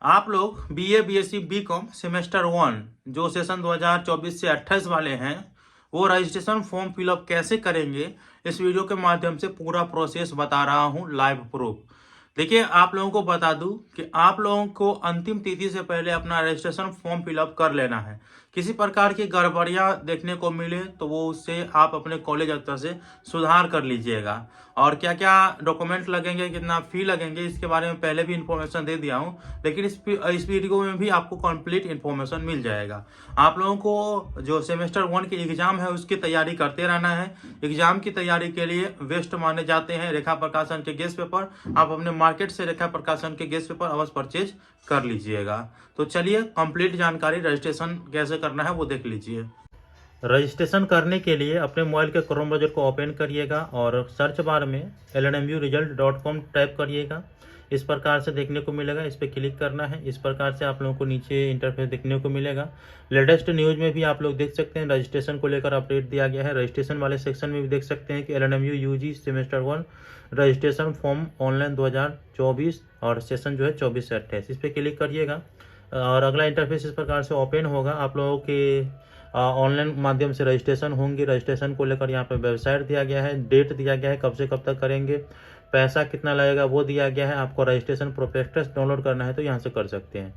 आप लोग BA, BSc, BCom semester 1 जो सेशन 2024 से 28 वाले हैं, वो रजिस्ट्रेशन फॉर्म फिलअप कैसे करेंगे, इस वीडियो के माध्यम से पूरा प्रोसेस बता रहा हूँ, लाइव प्रूफ। देखिए, आप लोगों को बता दूं कि आप लोगों को अंतिम तिथि से पहले अपना रजिस्ट्रेशन फॉर्म फिलअप कर लेना है। किसी प्रकार की गड़बड़ियां देखने को मिले तो वो उससे आप अपने कॉलेज स्तर से सुधार कर लीजिएगा। और क्या क्या डॉक्यूमेंट लगेंगे, कितना फी लगेंगे, इसके बारे में पहले भी इंफॉर्मेशन दे दिया हूँ, लेकिन इस वीडियो में भी आपको कंप्लीट इंफॉर्मेशन मिल जाएगा। आप लोगों को जो सेमेस्टर 1 के एग्जाम है उसकी तैयारी करते रहना है। एग्जाम की तैयारी के लिए बेस्ट माने जाते हैं रेखा प्रकाशन के गेस्ट पेपर। आप अपने मार्केट से रेखा प्रकाशन के गेस्ट पेपर अवश्य परचेज कर लीजिएगा। तो चलिए, कंप्लीट जानकारी रजिस्ट्रेशन कैसे करना है वो देख लीजिए। रजिस्ट्रेशन करने के लिए अपने मोबाइल के क्रोम ब्राउज़र को ओपन करिएगा और सर्च बार में lnmuresult.com टाइप करिएगा। इस प्रकार से देखने को मिलेगा, इस पर क्लिक करना है। इस प्रकार से आप लोगों को नीचे इंटरफेस देखने को मिलेगा। लेटेस्ट न्यूज़ में भी आप लोग देख सकते हैं, रजिस्ट्रेशन को लेकर अपडेट दिया गया है। रजिस्ट्रेशन वाले सेक्शन में भी देख सकते हैं कि LNMU UG semester 1 registration form online 2024 और सेशन जो है 24 से 28, इस पर क्लिक करिएगा और अगला इंटरफेस इस प्रकार से ओपन होगा। आप लोगों के ऑनलाइन माध्यम से रजिस्ट्रेशन होंगी। रजिस्ट्रेशन को लेकर यहाँ पे वेबसाइट दिया गया है, डेट दिया गया है, कब से कब तक करेंगे, पैसा कितना लगेगा वो दिया गया है। आपको रजिस्ट्रेशन प्रोस्पेक्टस डाउनलोड करना है तो यहाँ से कर सकते हैं।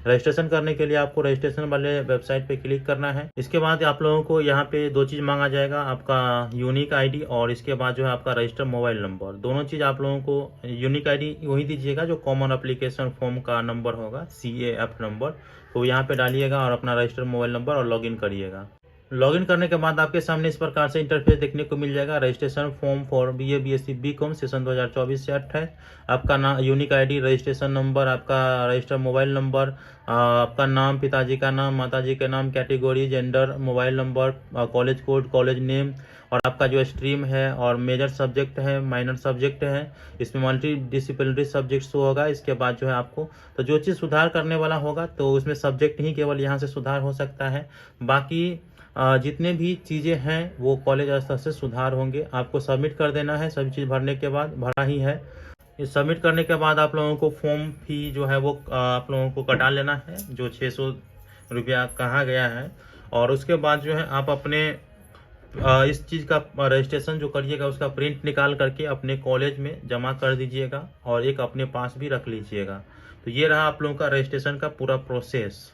रजिस्ट्रेशन करने के लिए आपको रजिस्ट्रेशन वाले वेबसाइट पे क्लिक करना है। इसके बाद आप लोगों को यहाँ पे दो चीज़ मांगा जाएगा, आपका यूनिक आईडी और इसके बाद जो है आपका रजिस्टर मोबाइल नंबर। दोनों चीज़ आप लोगों को, यूनिक आईडी वही दीजिएगा जो कॉमन एप्लीकेशन फॉर्म का नंबर होगा, CAF नंबर, तो यहाँ पे डालिएगा और अपना रजिस्टर मोबाइल नंबर और लॉगिन करिएगा। लॉगिन करने के बाद आपके सामने इस प्रकार से इंटरफेस देखने को मिल जाएगा। Registration form for BA, BSc, BCom session 2024 से 28। आपका नाम, यूनिक आईडी, रजिस्ट्रेशन नंबर, आपका रजिस्टर मोबाइल नंबर, आपका नाम, पिताजी का नाम, माताजी का नाम, category, gender, mobile number, college code, college name और आपका जो स्ट्रीम है और मेजर सब्जेक्ट है, माइनर सब्जेक्ट है, इसमें मल्टी डिसिप्लिनरी सब्जेक्ट शो होगा। इसके बाद जो है आपको तो जो चीज़ सुधार करने वाला होगा तो उसमें सब्जेक्ट ही केवल यहाँ से सुधार हो सकता है। बाकी जितने भी चीज़ें हैं वो कॉलेज स्तर से सुधार होंगे। आपको सबमिट कर देना है। सभी चीज़ भरने के बाद, भरा ही है, ये सबमिट करने के बाद आप लोगों को फॉर्म फी जो है वो आप लोगों को कटा लेना है, जो 600 रुपया कहा गया है। और उसके बाद जो है आप अपने इस चीज़ का रजिस्ट्रेशन जो करिएगा उसका प्रिंट निकाल करके अपने कॉलेज में जमा कर दीजिएगा और एक अपने पास भी रख लीजिएगा। तो ये रहा आप लोगों का रजिस्ट्रेशन का पूरा प्रोसेस।